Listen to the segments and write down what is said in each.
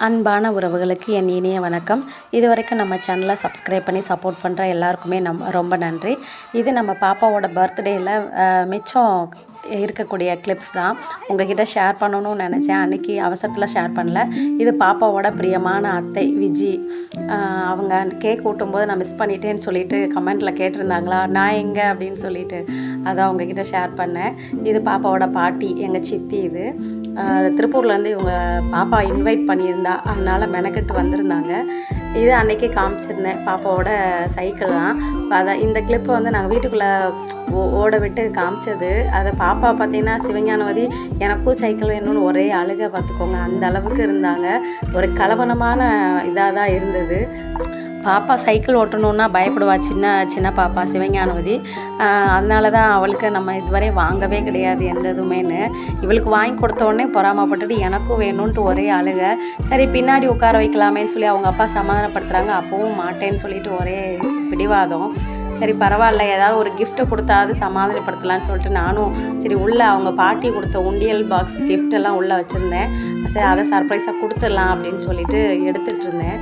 அன்பான உறவுகளுக்கு என் இனிய வணக்கம். இதுவரைக்கும் நம்ம சேனலை சப்ஸ்கிரைப் பண்ணி சப்போர்ட் பண்ணுற எல்லாருக்குமே ரொம்ப நன்றி. இது நம்ம பாப்பாவோட பர்த்டேயில் மிச்சம் இருக்கக்கூடிய கிளிப்ஸ் தான் உங்ககிட்ட ஷேர் பண்ணணும்னு நினச்சேன். அன்றைக்கி அவசரத்தில் ஷேர் பண்ணல. இது பாப்பாவோட பிரியமான அத்தை விஜி. அவங்க கேக் ஊட்டும்போது நான் மிஸ் பண்ணிட்டேன்னு சொல்லிட்டு கமெண்ட்டில் கேட்டிருந்தாங்களா, நான் எங்கே அப்படின்னு சொல்லிட்டு அதான் உங்ககிட்ட ஷேர் பண்ணேன். இது பாப்பாவோட பாட்டி, எங்கள் சித்தி. இது திருப்பூர்லேருந்து இவங்க பாப்பா இன்வைட் பண்ணியிருந்தா, அதனால் மெனக்கெட்டு வந்திருந்தாங்க. இது அன்றைக்கி காமிச்சிருந்தேன். பாப்பாவோட சைக்கிள் தான். அதான் இந்த கிளிப்பை வந்து நாங்கள் வீட்டுக்குள்ளே ஓட விட்டு காமிச்சது. அதை பாப்பா பார்த்திங்கன்னா சிவஞானவதி எனக்கும் சைக்கிள் வேணும்னு ஒரே அழுகை, பார்த்துக்கோங்க. அந்த அளவுக்கு இருந்தாங்க. ஒரு கலவனமான இதாக தான் இருந்தது. பாப்பா சைக்கிள் ஓட்டணுன்னா பயப்படுவா, சின்ன பாப்பா சிவஞானவதி. அதனால தான் அவளுக்கு நம்ம இதுவரை வாங்கவே கிடையாது எந்த இதுவுமேனு. இவளுக்கு வாங்கி கொடுத்த உடனே பொறாமப்பட்டுட்டு எனக்கும் வேணும்ன்ட்டு ஒரே அழுகை. சரி பின்னாடி உட்கார வைக்கலாமேன்னு சொல்லி அவங்க அப்பா சமாதானப்படுத்துகிறாங்க. அப்போவும் மாட்டேன்னு சொல்லிட்டு ஒரே பிடிவாதம். சரி பரவாயில்ல, ஏதாவது ஒரு கிஃப்ட்டை கொடுத்தாவது சமாதானப்படுத்தலான்னு சொல்லிட்டு நானும் சரி உள்ளே அவங்க பாட்டி கொடுத்த உண்டியல் பாக்ஸ் கிஃப்டெல்லாம் உள்ளே வச்சுருந்தேன். சரி அதை சர்ப்ரைஸாக கொடுத்துடலாம் அப்படின்னு சொல்லிட்டு எடுத்துகிட்டு இருந்தேன்.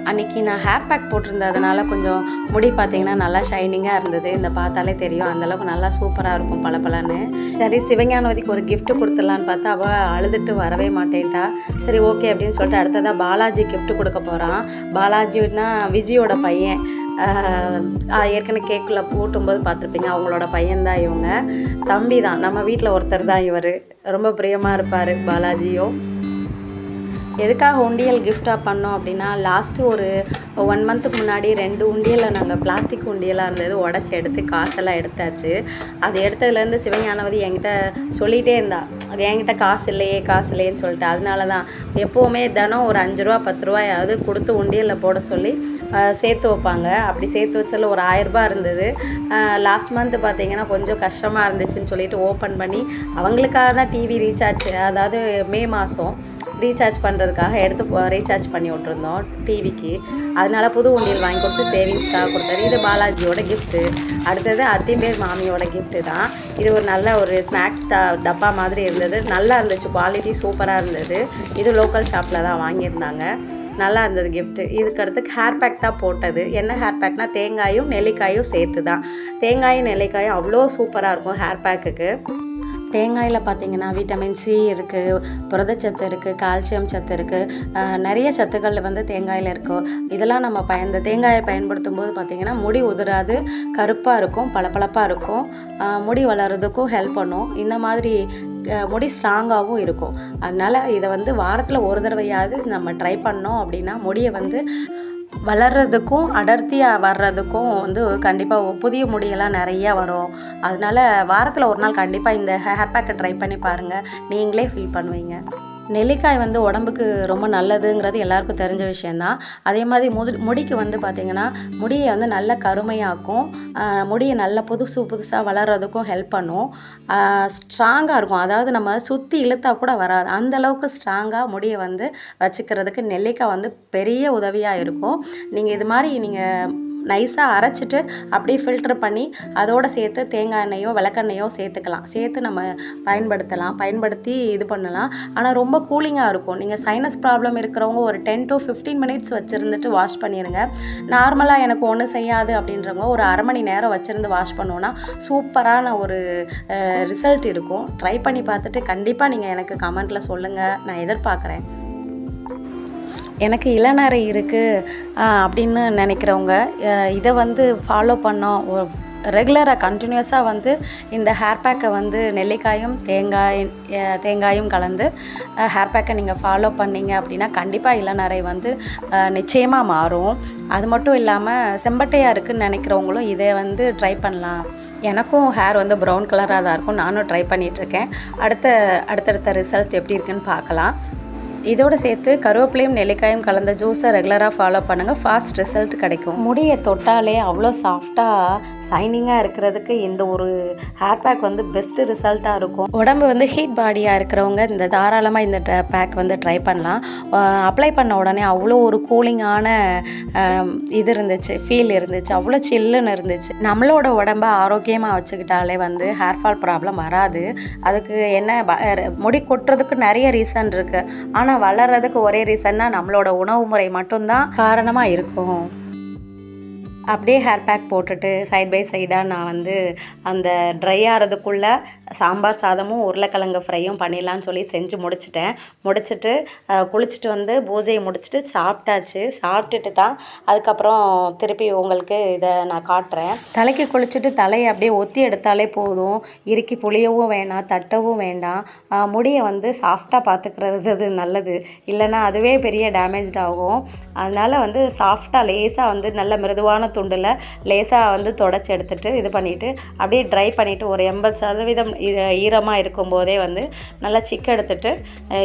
அன்றைக்கி நான் ஹேர் பேக் போட்டிருந்ததுனால கொஞ்சம் முடி பார்த்திங்கன்னா நல்லா ஷைனிங்காக இருந்தது. இந்த பார்த்தாலே தெரியும், அந்தளவுக்கு நல்லா சூப்பராக இருக்கும் பளபளன்னு. சரி சிவஞானவதிக்கு ஒரு கிஃப்ட்டு கொடுத்துடலான்னு பார்த்தா அவள் அழுதுட்டு வரவே மாட்டேன்ட்டா. சரி ஓகே அப்படின்னு சொல்லிட்டு அடுத்ததாக பாலாஜி கிஃப்ட்டு கொடுக்க போகிறான். பாலாஜின்னா விஜயோட பையன். ஏற்கனவே கேக்கில் ஊட்டும்போது பார்த்துருப்பீங்க, அவங்களோட பையன்தான் இவங்க. தம்பி தான், நம்ம வீட்டில் ஒருத்தர் தான் இவர். ரொம்ப பிரியமாக இருப்பார் பாலாஜியும். எதுக்காக உண்டியல் கிஃப்டாக பண்ணோம் அப்படின்னா, லாஸ்ட்டு ஒரு 1 மந்த்துக்கு முன்னாடி 2 உண்டியலில் நாங்கள் பிளாஸ்டிக் உண்டியலாக இருந்தது உடச்சி எடுத்து காசெல்லாம் எடுத்தாச்சு. அது எடுத்ததுலேருந்து சிவஞானவதி என்கிட்ட சொல்லிகிட்டே இருந்தா, என்கிட்ட காசு இல்லையேன்னு சொல்லிட்டு. அதனால தான் எப்போவுமே தினம் ஒரு 5 ரூபா 10 ரூபாயாவது கொடுத்து உண்டியலில் போட சொல்லி சேர்த்து வைப்பாங்க. அப்படி சேர்த்து வச்சதில் ஒரு 1000 ரூபா இருந்தது. லாஸ்ட் மந்த்து பார்த்திங்கன்னா கொஞ்சம் கஷ்டமாக இருந்துச்சுன்னு சொல்லிட்டு ஓப்பன் பண்ணி அவங்களுக்காக தான் டிவி ரீசார்ஜ், அதாவது மே மாதம் ரீசார்ஜ் பண்ணுறதுக்காக எடுத்து ரீசார்ஜ் பண்ணி விட்ருந்தோம் டிவிக்கு. அதனால் புது உண்டியல் வாங்கி கொடுத்து சேவிங்ஸ்க்காக கொடுத்தாரு. இது பாலாஜியோட கிஃப்ட்டு. அடுத்தது அத்திம்பேர் மாமியோட கிஃப்ட்டு தான். இது ஒரு நல்ல ஒரு ஸ்நாக்ஸ் டப்பா மாதிரி இருந்தது. நல்லா இருந்துச்சு, குவாலிட்டி சூப்பராக இருந்தது. இது லோக்கல் ஷாப்பில் தான் வாங்கியிருந்தாங்க. நல்லா இருந்தது கிஃப்ட்டு. இதுக்கடுத்து ஹேர் பேக் தான் போட்டது. என்ன ஹேர் பேக்னால் தேங்காயும் நெல்லிக்காயும் சேர்த்து தான். தேங்காயும் நெல்லிக்காயும் அவ்வளோ சூப்பராக இருக்கும் ஹேர் பேக்குக்கு. தேங்காயில் பார்த்திங்கன்னா விட்டமின் சி இருக்குது, புரதச்சத்து இருக்குது, கால்சியம் சத்து இருக்குது, நிறைய சத்துக்கள் வந்து தேங்காயில் இருக்கும். இதெல்லாம் நம்ம இந்த தேங்காயை பயன்படுத்தும் போது பார்த்திங்கன்னா முடி உதிராது, கருப்பாக இருக்கும், பளபளப்பாக இருக்கும், முடி வளர்கிறதுக்கும் ஹெல்ப் பண்ணும். இந்த மாதிரி முடி ஸ்ட்ராங்காகவும் இருக்கும். அதனால் இதை வந்து வாரத்தில் ஒரு தடவையாவது நம்ம ட்ரை பண்ணோம் அப்படின்னா முடியை வந்து வளர்கிறதுக்கும் அடர்த்தியாக வர்றதுக்கும் வந்து கண்டிப்பாக புதிய முடியெல்லாம் நிறையா வரும். அதனால் வாரத்தில் ஒரு நாள் கண்டிப்பாக இந்த ஹேர் பேக்கை ட்ரை பண்ணி பாருங்கள், நீங்களே ஃபீல் பண்ணுவீங்க. நெல்லிக்காய் வந்து உடம்புக்கு ரொம்ப நல்லதுங்கிறது எல்லாருக்கும் தெரிஞ்ச விஷயந்தான். அதே மாதிரி முடிக்கு வந்து பார்த்திங்கன்னா முடியை வந்து நல்ல கருமையாக்கும், முடியை நல்ல புதுசாக வளர்கிறதுக்கும் ஹெல்ப் பண்ணும். ஸ்ட்ராங்காக இருக்கும், அதாவது நம்ம சுற்றி இழுத்தா கூட வராது, அந்தளவுக்கு ஸ்ட்ராங்காக முடியை வந்து வச்சுக்கிறதுக்கு நெல்லிக்காய் வந்து பெரிய உதவியாக இருக்கும். நீங்கள் இது மாதிரி நீங்கள் நைஸாக அரைச்சிட்டு அப்படியே ஃபில்டர் பண்ணி அதோடு சேர்த்து தேங்காய் எண்ணெயோ விளக்கெண்ணெயோ சேர்த்துக்கலாம். சேர்த்து நம்ம பயன்படுத்தி இது பண்ணலாம். ஆனால் ரொம்ப கூலிங்காக இருக்கும். நீங்கள் சைனஸ் ப்ராப்ளம் இருக்கிறவங்க ஒரு 10 to 15 மினிட்ஸ் வச்சுருந்துட்டு வாஷ் பண்ணிடுங்க. நார்மலாக எனக்கு ஒன்றும் செய்யாது அப்படின்றவங்க ஒரு அரை மணி நேரம் வச்சுருந்து வாஷ் பண்ணோன்னா சூப்பரான ஒரு ரிசல்ட் இருக்கும். ட்ரை பண்ணி பார்த்துட்டு கண்டிப்பாக நீங்கள் எனக்கு கமெண்ட்டில் சொல்லுங்கள், நான் எதிர்பார்க்குறேன். எனக்கு இளநரை இருக்குது அப்படின்னு நினைக்கிறவங்க இதை வந்து ஃபாலோ பண்ணோம், ரெகுலராக கண்டினியூஸாக வந்து இந்த ஹேர் பேக்கை வந்து நெல்லிக்காயும் தேங்காயும் கலந்து ஹேர் பேக்கை நீங்கள் ஃபாலோ பண்ணிங்க அப்படின்னா கண்டிப்பாக இளநரை வந்து நிச்சயமாக மாறும். அது மட்டும் இல்லாமல் செம்பட்டையாக இருக்குதுன்னு நினைக்கிறவங்களும் இதை வந்து ட்ரை பண்ணலாம். எனக்கும் ஹேர் வந்து ப்ரௌன் கலராக தான் இருக்கும், நானும் ட்ரை பண்ணிகிட்ருக்கேன். அடுத்தடுத்த ரிசல்ட் எப்படி இருக்குன்னு பார்க்கலாம். இதோடு சேர்த்து கருவேப்பிலையும் நெல்லிக்காயும் கலந்த ஜூஸை ரெகுலராக ஃபாலோ பண்ணுங்கள், ஃபாஸ்ட் ரிசல்ட் கிடைக்கும். முடியை தொட்டாலே அவ்வளோ சாஃப்டாக ஷைனிங்காக இருக்கிறதுக்கு இந்த ஒரு ஹேர் பேக் வந்து பெஸ்ட்டு ரிசல்ட்டாக இருக்கும். உடம்பு வந்து ஹீட் பாடியாக இருக்கிறவங்க இந்த தாராளமாக இந்த பேக் வந்து ட்ரை பண்ணலாம். அப்ளை பண்ண உடனே அவ்வளோ ஒரு கூலிங்கான இது இருந்துச்சு, ஃபீல் இருந்துச்சு, அவ்வளோ சில்லுன்னு இருந்துச்சு. நம்மளோட உடம்பை ஆரோக்கியமாக வச்சுக்கிட்டாலே வந்து ஹேர் ஃபால் ப்ராப்ளம் வராது. அதுக்கு என்ன முடி கொட்டுறதுக்கு நிறைய ரீசன் இருக்குது. ஆனால் ஆனால் வளர்கிறதுக்கு ஒரே ரீசன்னா நம்மளோட உணவு முறை மட்டும்தான் காரணமாக இருக்கும். அப்படியே ஹேர் பேக் போட்டுட்டு சைட் பை சைடாக நான் வந்து அந்த ட்ரை ஆகிறதுக்குள்ளே சாம்பார் சாதமும் உருளைக்கிழங்கு ஃப்ரையும் பண்ணிடலான்னு சொல்லி செஞ்சு முடிச்சுட்டு குளிச்சுட்டு வந்து பூஜையை முடிச்சுட்டு சாப்பிட்டாச்சு. சாப்பிட்டுட்டு தான் அதுக்கப்புறம் திருப்பி உங்களுக்கு இதை நான் காட்டுறேன். தலைக்கு குளிச்சுட்டு தலையை அப்படியே ஒத்தி எடுத்தாலே போதும். இறுக்கி புளியவும் வேண்டாம், தட்டவும் வேண்டாம். முடியை வந்து சாஃப்டாக பார்த்துக்கிறது அது நல்லது. இல்லைன்னா அதுவே பெரிய டேமேஜ் ஆகும். அதனால் வந்து சாஃப்டாக லேசாக வந்து நல்ல மிருதுவான துண்டில் லேசாக வந்து தொடச்சி எடுத்துகிட்டு இது பண்ணிவிட்டு அப்படியே ட்ரை பண்ணிவிட்டு ஒரு 80% ஈரமாக இருக்கும்போதே வந்து நல்லா சிக்கு எடுத்துகிட்டு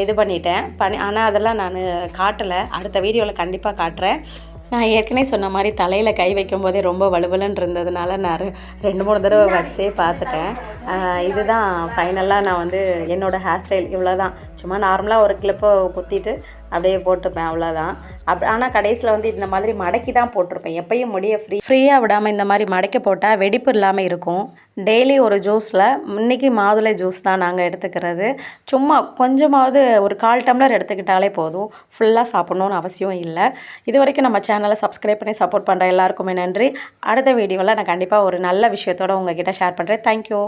இது பண்ணிட்டேன். ஆனால் அதெல்லாம் நான் காட்டலை. அடுத்த வீடியோவில் கண்டிப்பாக காட்டுறேன். நான் ஏற்கனவே சொன்ன மாதிரி தலையில் கை வைக்கும்போதே ரொம்ப வலுவலுன்னு இருந்ததுனால நான் 2-3 தடவை வச்சே பார்த்துட்டேன். இதுதான் ஃபைனலாக நான் வந்து என்னோடய ஹேர் ஸ்டைல் இவ்வளோ தான். சும்மா நார்மலாக ஒரு கிளிப்பை குத்திட்டு அப்படியே போட்டுப்பேன், அவ்வளோதான். ஆனால் கடைசியில் வந்து இந்த மாதிரி மடக்கி தான் போட்டிருப்பேன். எப்பயும் முடியை ஃப்ரீயாக விடாமல் இந்த மாதிரி மடக்கி போட்டால் வெடிப்பு இல்லாமல் இருக்கும். டெய்லி ஒரு ஜூஸில் இன்றைக்கி மாதுளை ஜூஸ் தான் நாங்கள் எடுத்துக்கிறது. சும்மா கொஞ்சமாவது ஒரு 1/4 டம்ளர் எடுத்துக்கிட்டாலே போதும். ஃபுல்லாக சாப்பிட்ணுன்னு அவசியம் இல்லை. இது வரைக்கும் நம்ம சேனலை சப்ஸ்கிரைப் பண்ணி சப்போர்ட் பண்ணுற எல்லாருக்குமே நன்றி. அடுத்த வீடியோவில் நான் கண்டிப்பாக ஒரு நல்ல விஷயத்தோடு உங்ககிட்ட ஷேர் பண்ணுறேன். தேங்க்யூ.